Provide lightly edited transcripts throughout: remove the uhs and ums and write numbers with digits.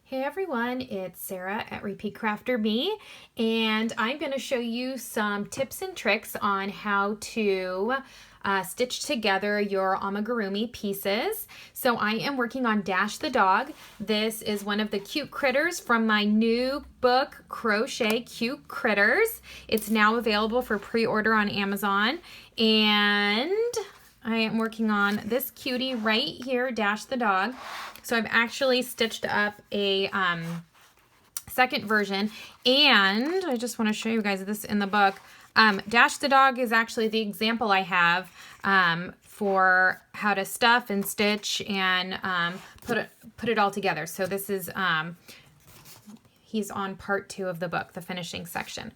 Hey everyone, it's Sarah at Repeat Crafter Me, and I'm going to show you some tips and tricks on how to stitch together your amigurumi pieces. So I am working on Dash the dog. This is one of the cute critters from my new book, Crochet Cute Critters. It's now available for pre-order on Amazon, and I am working on this cutie right here, Dash the dog. So I've actually stitched up a second version, and I just want to show you guys this in the book. Dash the dog is actually the example I have for how to stuff and stitch and put it all together. So this is, he's on part 2 of the book, the finishing section.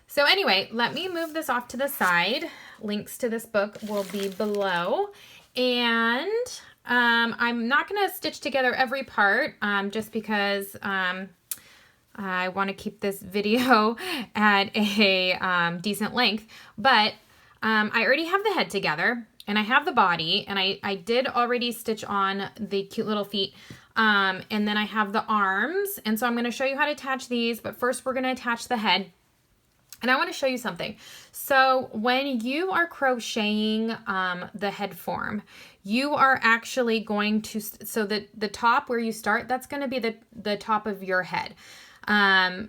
So anyway, let me move this off to the side. Links to this book will be below. And I'm not going to stitch together every part just because I want to keep this video at a decent length. But I already have the head together, and I have the body, and I did already stitch on the cute little feet. And then I have the arms, and so I'm going to show you how to attach these, but first we're going to attach the head. And I want to show you something. So when you are crocheting the head form, you are actually going to, so that the top where you start, that's going to be the top of your head. I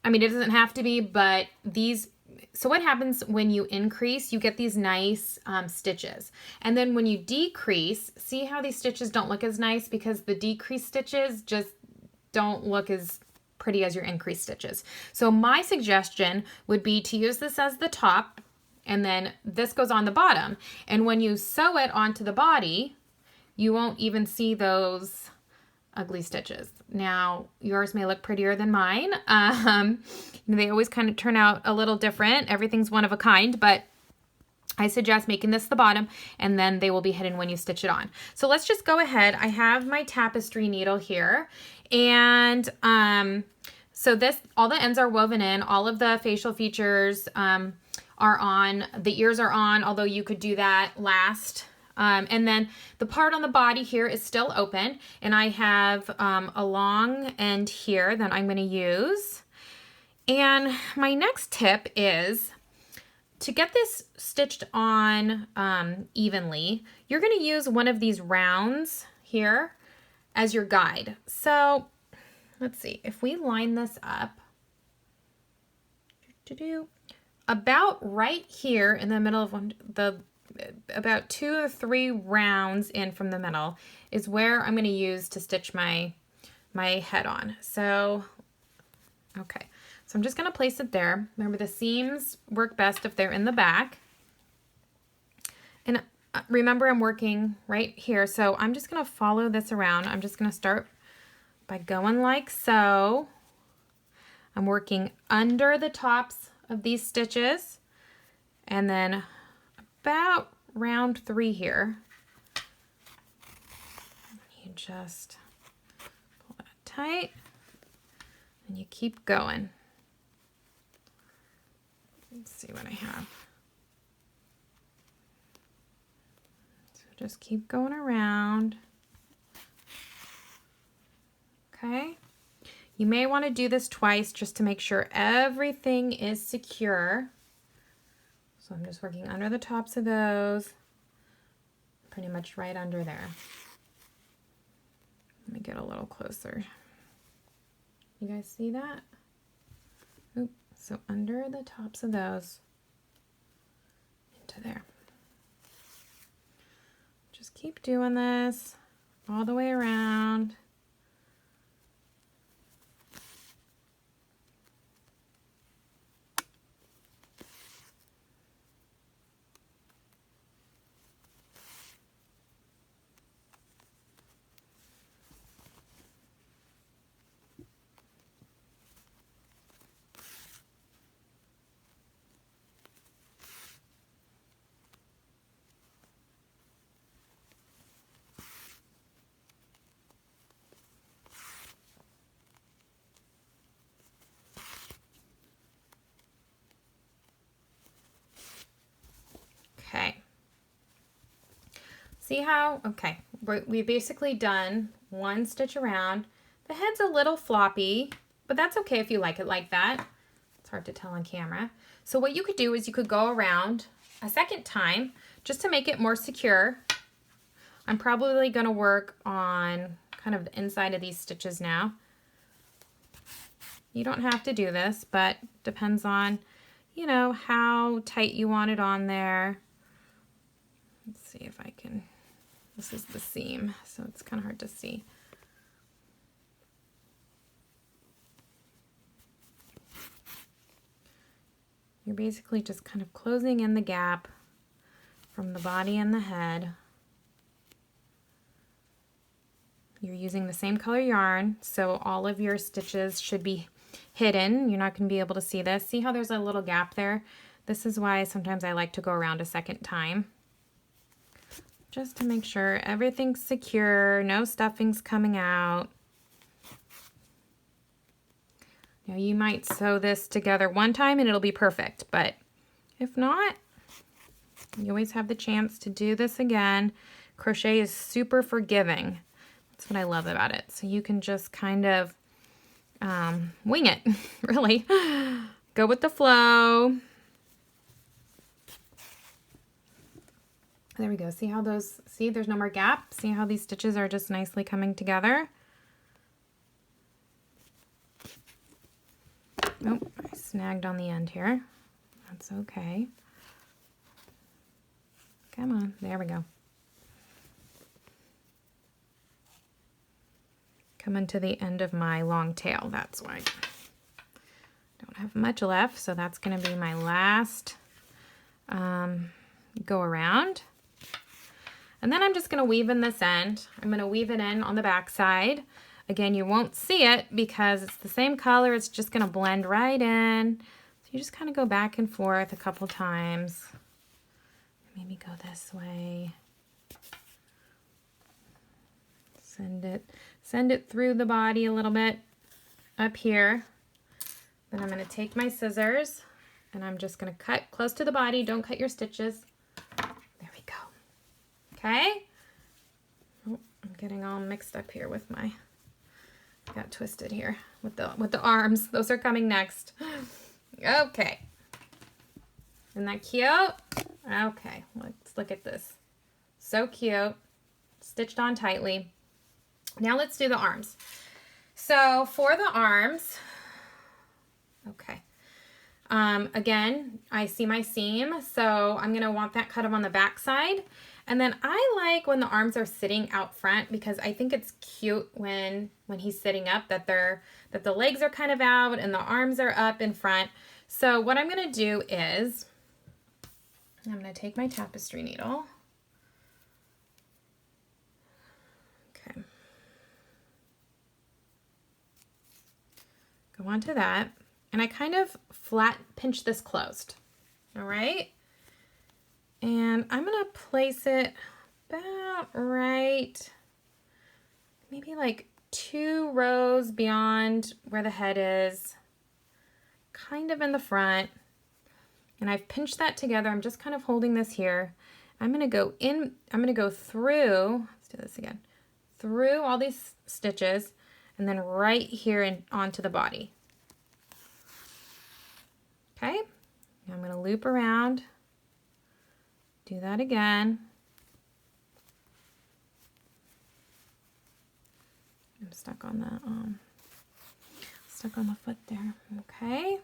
mean, it doesn't have to be, but these, so what happens when you increase, you get these nice stitches. And then when you decrease, see how these stitches don't look as nice because the decreased stitches just don't look as pretty as your increased stitches. So my suggestion would be to use this as the top, and then this goes on the bottom. And when you sew it onto the body, you won't even see those ugly stitches. Now, yours may look prettier than mine. They always kind of turn out a little different. Everything's one of a kind, but I suggest making this the bottom, and then they will be hidden when you stitch it on. So let's just go ahead. I have my tapestry needle here, and so this, all the ends are woven in, all of the facial features are on, the ears are on, although you could do that last. And then the part on the body here is still open, and I have a long end here that I'm going to use. And my next tip is to get this stitched on evenly, you're going to use one of these rounds here as your guide. So let's see, if we line this up, about right here in the middle of about 2 or 3 rounds in from the middle is where I'm going to use to stitch my head on. So, okay. So I'm just going to place it there. Remember, the seams work best if they're in the back. And remember, I'm working right here. So I'm just going to follow this around. I'm just going to start by going like so. I'm working under the tops of these stitches. And then about round 3 here, you just pull it tight and you keep going. Let's see what I have. So just keep going around. Okay. You may want to do this twice just to make sure everything is secure. So I'm just working under the tops of those, pretty much right under there. Let me get a little closer. You guys see that? Oop. So under the tops of those, into there. Just keep doing this all the way around. Okay. See how, okay, we've basically done one stitch around, The head's a little floppy, but that's okay if you like it like that. It's hard to tell on camera. So what you could do is you could go around a second time just to make it more secure. I'm probably going to work on kind of the inside of these stitches now. You don't have to do this, but depends on, you know, how tight you want it on there. Let's see if I can, this is the seam, so it's kind of hard to see. You're basically just kind of closing in the gap from the body and the head. You're using the same color yarn, so all of your stitches should be hidden. You're not going to be able to see this. See how there's a little gap there? This is why sometimes I like to go around a second time, just to make sure everything's secure, no stuffing's coming out. Now you might sew this together one time and it'll be perfect, but if not, you always have the chance to do this again. Crochet is super forgiving. That's what I love about it. So you can just kind of wing it, really. Go with the flow. There we go. See how those, see there's no more gap? See how these stitches are just nicely coming together? Oh, I snagged on the end here. That's okay. Come on, there we go. Coming to the end of my long tail, that's why. Don't have much left, so that's going to be my last go around. And then I'm just going to weave in this end. I'm going to weave it in on the back side. Again, you won't see it because it's the same color. It's just going to blend right in. So you just kind of go back and forth a couple times. Maybe go this way. Send it through the body a little bit up here. Then I'm going to take my scissors and I'm just going to cut close to the body. Don't cut your stitches. There we go. Okay. Oh, I'm getting all mixed up here with my, got twisted here with the arms. Those are coming next. Okay. Isn't that cute? Okay, let's look at this. So cute. Stitched on tightly. Now let's do the arms. So for the arms, okay. Again, I see my seam, so I'm gonna want that cut on the back side. And then I like when the arms are sitting out front because I think it's cute when he's sitting up that the legs are kind of out and the arms are up in front. So what I'm gonna do is I'm gonna take my tapestry needle. Okay. Go onto that, and I kind of flat pinch this closed. All right. And I'm going to place it about right, maybe like 2 rows beyond where the head is, kind of in the front. And I've pinched that together. I'm just kind of holding this here. I'm going to go in, I'm going to go through, let's do this again, through all these stitches and then right here and onto the body. Okay. Now I'm going to loop around. Do that again. I'm stuck on the foot there. Okay.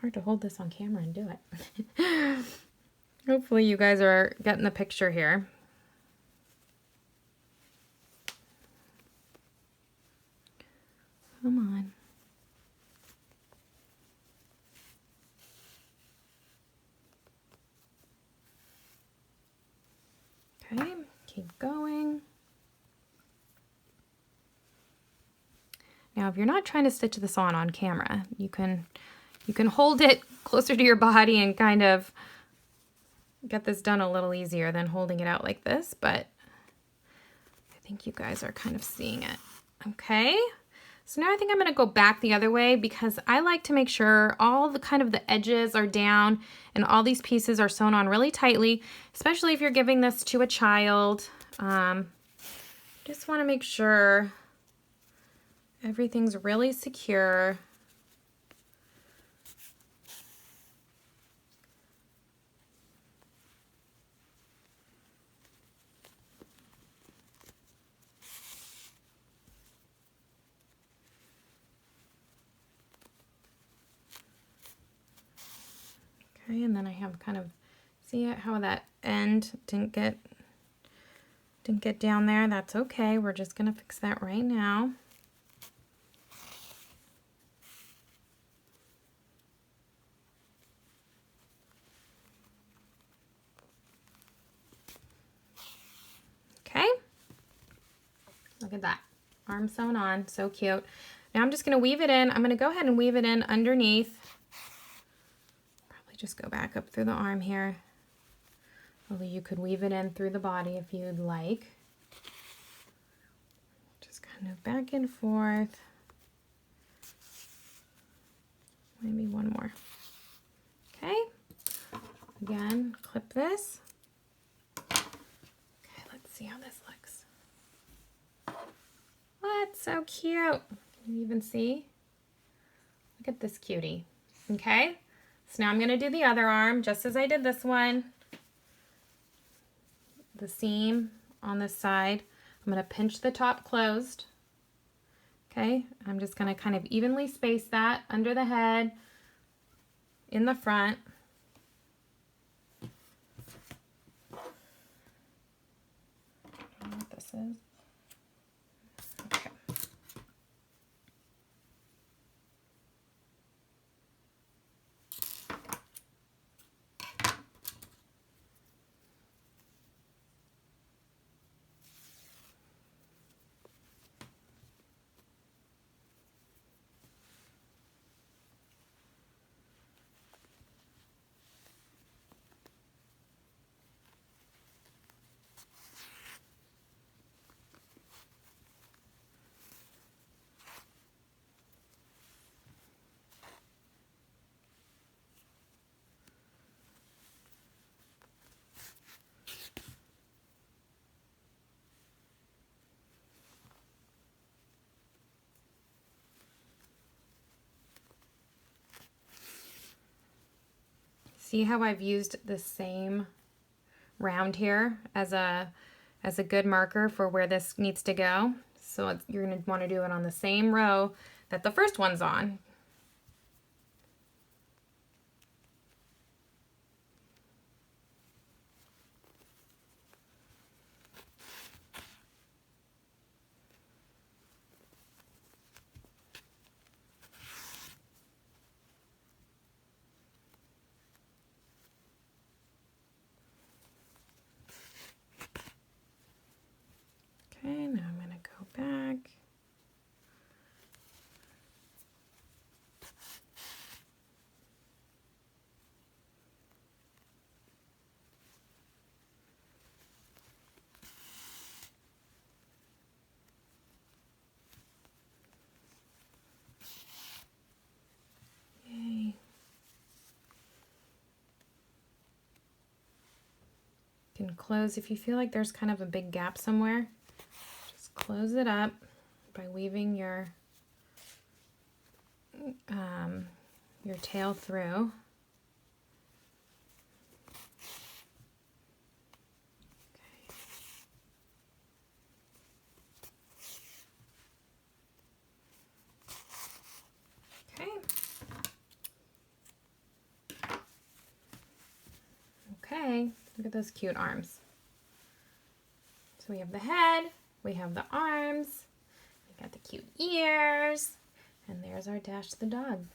Hard to hold this on camera and do it. Hopefully you guys are getting the picture here. Come on. Okay, keep going. Now, if you're not trying to stitch this on camera, you can hold it closer to your body and kind of get this done a little easier than holding it out like this, but I think you guys are kind of seeing it. Okay, so now I think I'm going to go back the other way because I like to make sure all the kind of the edges are down and all these pieces are sewn on really tightly, especially if you're giving this to a child. Just want to make sure everything's really secure. Okay, and then I have kind of, see how that end didn't get down there. That's okay. We're just gonna fix that right now. Okay, look at that, arm sewn on, so cute. Now I'm just gonna weave it in. I'm gonna go ahead and weave it in underneath. Probably just go back up through the arm here. Although you could weave it in through the body if you'd like. Just kind of back and forth. Maybe one more. Okay, again, clip this. Okay, let's see how this looks. What? So cute. Can you even see? Look at this cutie. Okay, so now I'm going to do the other arm just as I did this one. The seam on this side. I'm going to pinch the top closed. Okay, I'm just going to kind of evenly space that under the head, in the front. I don't know what this is. Okay. See how I've used the same round here as a good marker for where this needs to go. So you're going to want to do it on the same row that the first one's on. Okay, now I'm going to go back. Yay. You can close if you feel like there's kind of a big gap somewhere. Just close it up by weaving your tail through. Okay. Okay, look at those cute arms. So we have the head, we have the arms, we got the cute ears, and there's our Dash the dog.